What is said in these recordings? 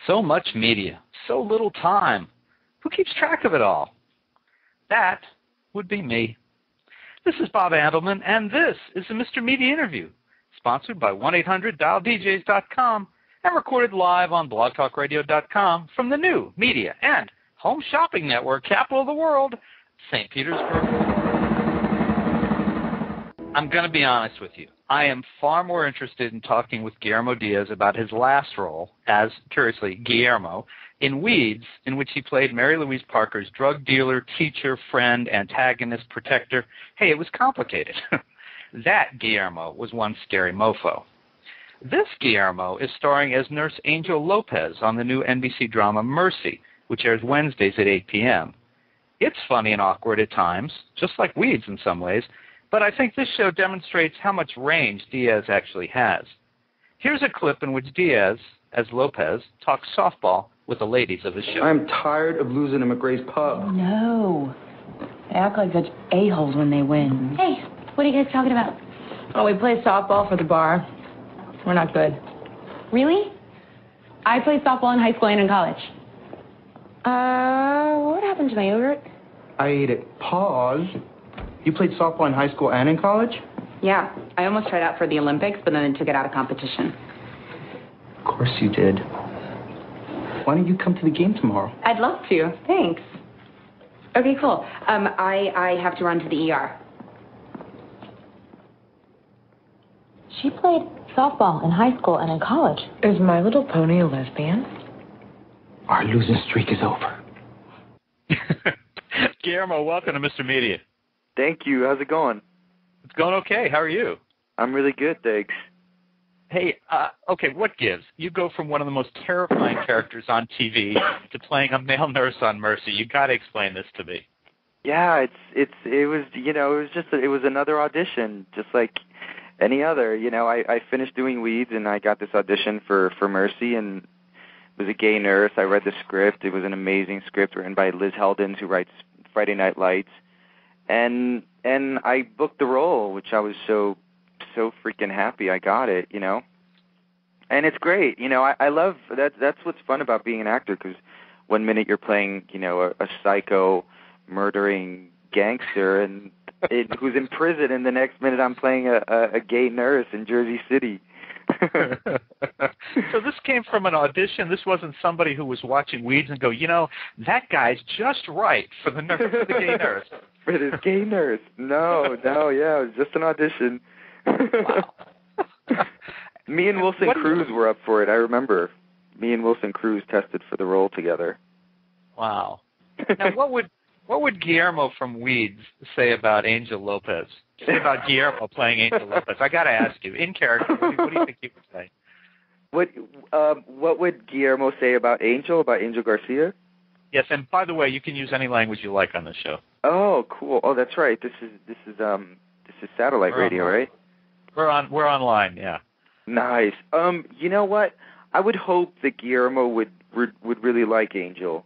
So much media, so little time. Who keeps track of it all? That would be me. This is Bob Andelman, and this is the Mr. Media Interview, sponsored by 1-800-DialDJs.com and recorded live on blogtalkradio.com from the new media and home shopping network, capital of the world, St. Petersburg. I'm going to be honest with you. I am far more interested in talking with Guillermo Diaz about his last role as, curiously, Guillermo, in Weeds, in which he played Mary Louise Parker's drug dealer, teacher, friend, antagonist, protector. Hey, it was complicated. That Guillermo was one scary mofo. This Guillermo is starring as Nurse Angel Lopez on the new NBC drama Mercy, which airs Wednesdays at 8 p.m. It's funny and awkward at times, just like Weeds in some ways, but I think this show demonstrates how much range Diaz actually has. Here's a clip in which Diaz, as Lopez, talks softball with the ladies of his show. I'm tired of losing to McRae's Pub. No. They act like such a-holes when they win. Hey, what are you guys talking about? Oh, we play softball for the bar. We're not good. Really? I played softball in high school and in college. What happened to my yogurt? I ate it. Pause. You played softball in high school and in college? Yeah. I almost tried out for the Olympics, but then they took it out of competition. Of course you did. Why don't you come to the game tomorrow? I'd love to. Thanks. Okay, cool. I have to run to the ER. She played softball in high school and in college. Is My Little Pony a lesbian? Our losing streak is over. Guillermo, welcome to Mr. Media. Thank you. How's it going? It's going okay. How are you? I'm really good, thanks. Hey, okay, what gives? You go from one of the most terrifying characters on TV to playing a male nurse on Mercy. You got to explain this to me. Yeah, it was another audition, just like any other. You know, I finished doing Weeds and I got this audition for Mercy, and it was a gay nurse. I read the script. It was an amazing script written by Liz Heldens, who writes Friday Night Lights, and I booked the role, which I was so freaking happy I got it, you know. And it's great, you know. I love that. That's what's fun about being an actor, because one minute you're playing, you know, a psycho murdering gangster and who's in prison, and the next minute I'm playing a gay nurse in Jersey City. So this came from an audition. This wasn't somebody who was watching Weeds and go, you know, that guy's just right for the gay nurse. For this gay nurse. No, yeah, it was just an audition. Wow. Me and Wilson Cruz were up for it. I remember. Me and Wilson Cruz tested for the role together. Wow. Now, what would Guillermo from Weeds say about Angel Lopez? Say about Guillermo playing Angel Lopez. I got to ask you, in character, what do you think he would say? What would Guillermo say about Angel Garcia? Yes, and by the way, you can use any language you like on this show. Oh, cool. Oh, that's right. This is satellite radio, right? We're online, yeah. Nice. You know what? I would hope that Guillermo would really like Angel,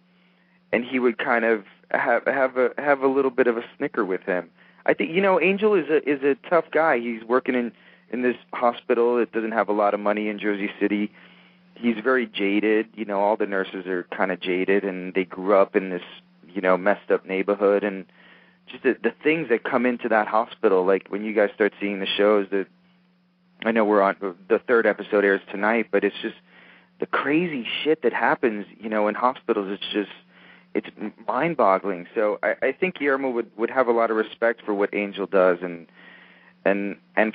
and he would kind of have a little bit of a snicker with him. I think, you know, Angel is a tough guy. He's working in this hospital that doesn't have a lot of money in Jersey City. He's very jaded. You know, all the nurses are kind of jaded, and they grew up in this, you know, messed up neighborhood, and just the things that come into that hospital. Like when you guys start seeing the shows, that I know we're on the third episode airs tonight, but it's just the crazy shit that happens, you know, in hospitals. It's mind-boggling. So I think Guillermo would have a lot of respect for what Angel does, and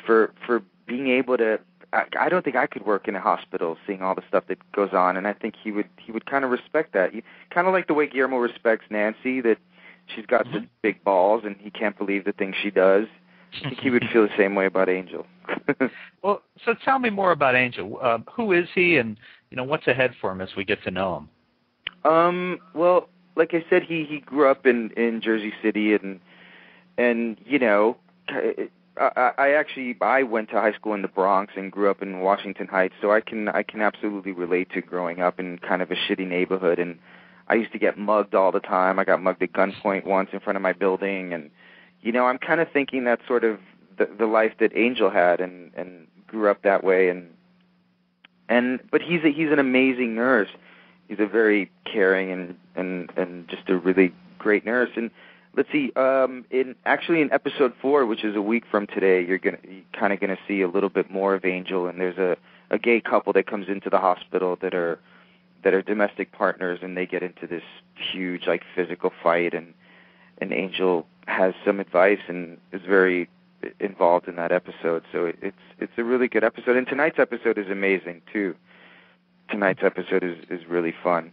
for being able to. I don't think I could work in a hospital seeing all the stuff that goes on, and I think he would kind of respect that. Kind of like the way Guillermo respects Nancy, that she's got such big balls, and he can't believe the things she does. I think he would feel the same way about Angel. Well, so tell me more about Angel. Who is he, and you know, what's ahead for him as we get to know him? Well, like I said, he grew up in Jersey City, and you know, I went to high school in the Bronx and grew up in Washington Heights, so I can absolutely relate to growing up in kind of a shitty neighborhood. And I used to get mugged all the time. I got mugged at gunpoint once in front of my building, and you know, I'm kind of thinking that's sort of the life that Angel had, and grew up that way. But he's an amazing nurse. he's a very caring and just a really great nurse. And let's see, in episode 4, which is a week from today, you're kind of gonna see a little bit more of Angel. And there's a gay couple that comes into the hospital that are domestic partners, and they get into this huge like physical fight, and Angel has some advice and is very involved in that episode. So it's a really good episode. And tonight's episode is amazing too. Tonight's episode is really fun.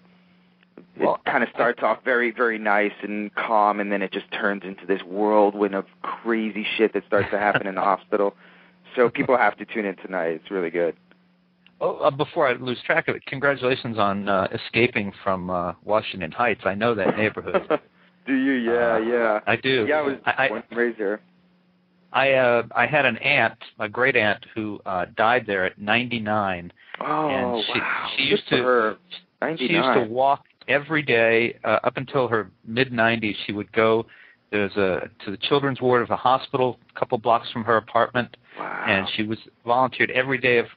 It kind of starts off very, very nice and calm, and then it just turns into this whirlwind of crazy shit that starts to happen in the hospital. So people have to tune in tonight. It's really good. Oh, before I lose track of it, congratulations on escaping from Washington Heights. I know that neighborhood. Do you? Yeah. I do. Yeah, I was born and raised there. I had an aunt, a great aunt, who died there at 99. Oh, and wow. She used to walk every day up until her mid-90s. She would go to the children's ward of the hospital, a couple blocks from her apartment. Wow. And she was volunteered every day of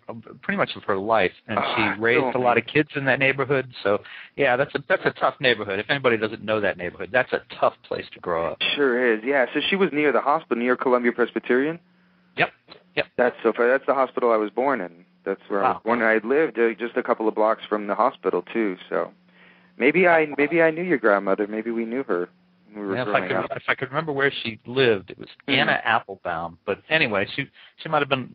pretty much of her life, and she raised a lot of kids in that neighborhood. So, yeah, that's a tough neighborhood. If anybody doesn't know that neighborhood, that's a tough place to grow up. Sure is. Yeah. So she was near the hospital, near Columbia Presbyterian. Yep. That's so far. That's the hospital I was born in. That's where I was born. And I lived just a couple of blocks from the hospital too. So maybe I knew your grandmother. Maybe we knew her. If I could remember where she lived, it was Anna Applebaum. But anyway, she might have been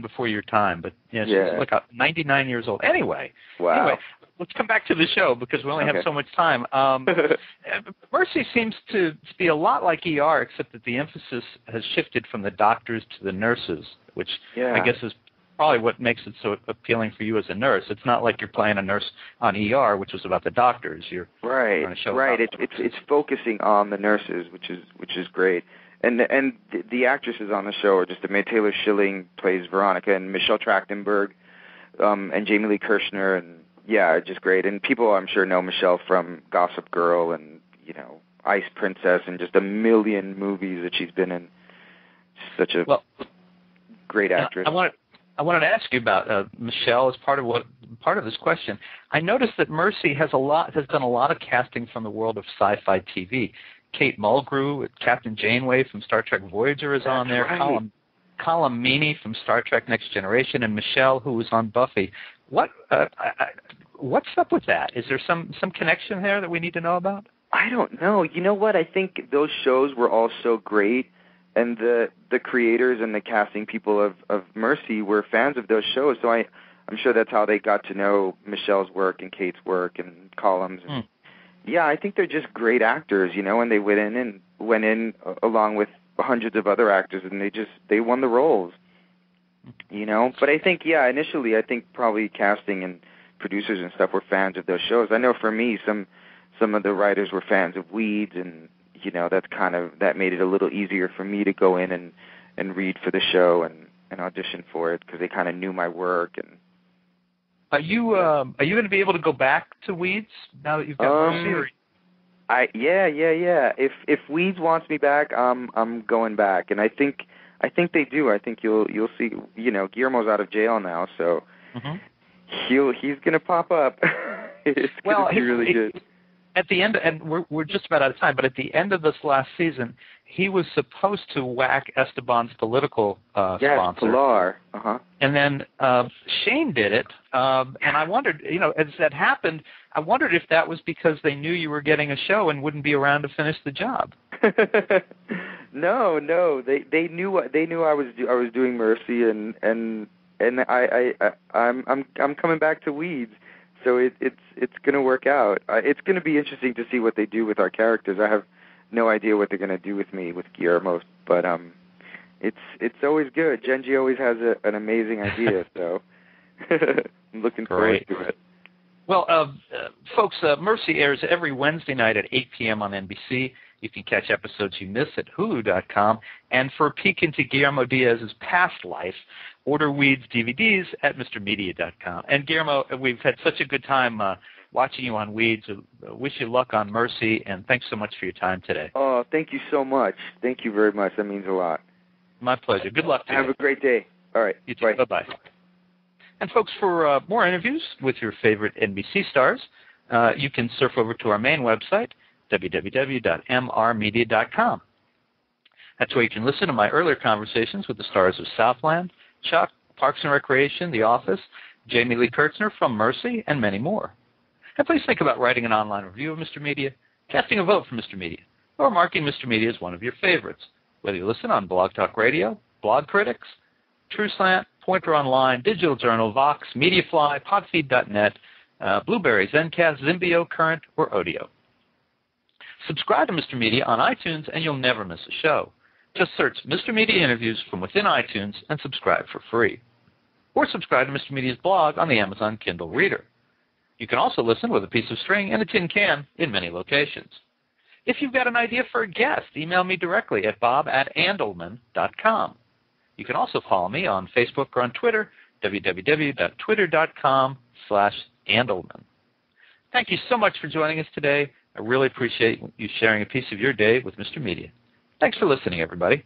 before your time. But yeah, she was like 99 years old. Anyway, let's come back to the show because we only have so much time. Mercy seems to be a lot like ER, except that the emphasis has shifted from the doctors to the nurses, which I guess is probably what makes it so appealing for you as a nurse. It's not like you're playing a nurse on ER, which was about the doctors. You're right. It's focusing on the nurses, which is great. And the actresses on the show are just amazing. Taylor Schilling plays Veronica, and Michelle Trachtenberg, and Jamie Lee Kirshner, and just great. And people I'm sure know Michelle from Gossip Girl and Ice Princess and just a million movies that she's been in. She's such a great actress. I wanted to ask you about Michelle as part of this question. I noticed that Mercy has done a lot of casting from the world of sci-fi TV. Kate Mulgrew, Captain Janeway from Star Trek Voyager is on there. Right. Colm Meaney from Star Trek Next Generation, and Michelle, who was on Buffy. What's up with that? Is there some connection there that we need to know about? I don't know. You know what? I think those shows were all so great. And the creators and the casting people of Mercy were fans of those shows, so I'm sure that's how they got to know Michelle's work and Kate's work and Column's. And I think they're just great actors, and they went in along with hundreds of other actors, and they won the roles, But I think initially I think probably casting and producers and stuff were fans of those shows. I know for me some of the writers were fans of Weeds, and that made it a little easier for me to go in and read for the show and audition for it because they kind of knew my work. And are you going to be able to go back to Weeds now that you've got Mercy? If Weeds wants me back, I'm going back, and I think they do. I think you'll see. Guillermo's out of jail now, so he's going to pop up. It's going to be really good. At the end, and we're just about out of time, but at the end of this last season, he was supposed to whack Esteban's political sponsor. Pilar. And then Shane did it, and I wondered, as that happened, I wondered if that was because they knew you were getting a show and wouldn't be around to finish the job. No, they knew I was doing Mercy, and I'm coming back to Weeds. So it's going to work out. It's going to be interesting to see what they do with our characters. I have no idea what they're going to do with me, with Guillermo, but it's always good. Genji always has an amazing idea, so I'm looking forward to it. Well, folks, Mercy airs every Wednesday night at 8 p.m. on NBC. You can catch episodes you miss at Hulu.com. And for a peek into Guillermo Diaz's past life, order Weeds DVDs at MrMedia.com. And Guillermo, we've had such a good time watching you on Weeds. Wish you luck on Mercy, and thanks so much for your time today. Oh, thank you so much. Thank you very much. That means a lot. My pleasure. Good luck to you. Have a great day. All right. You too. Bye-bye. And folks, for more interviews with your favorite NBC stars, you can surf over to our main website, www.mrmedia.com. That's where you can listen to my earlier conversations with the stars of Southland, Chuck, Parks and Recreation, The Office, Jamie Lee Kurtzner from Mercy, and many more. And please think about writing an online review of Mr. Media, casting a vote for Mr. Media, or marking Mr. Media as one of your favorites, whether you listen on Blog Talk Radio, Blog Critics, TrueSlant, Pointer Online, Digital Journal, Vox, Mediafly, Podfeed.net, Blueberry, Zencast, Zimbio, Current, or Odeo. Subscribe to Mr. Media on iTunes and you'll never miss a show. Just search Mr. Media Interviews from within iTunes and subscribe for free. Or subscribe to Mr. Media's blog on the Amazon Kindle Reader. You can also listen with a piece of string and a tin can in many locations. If you've got an idea for a guest, email me directly at bob@andelman.com. You can also follow me on Facebook or on Twitter, www.twitter.com/Andelman. Thank you so much for joining us today. I really appreciate you sharing a piece of your day with Mr. Media. Thanks for listening, everybody.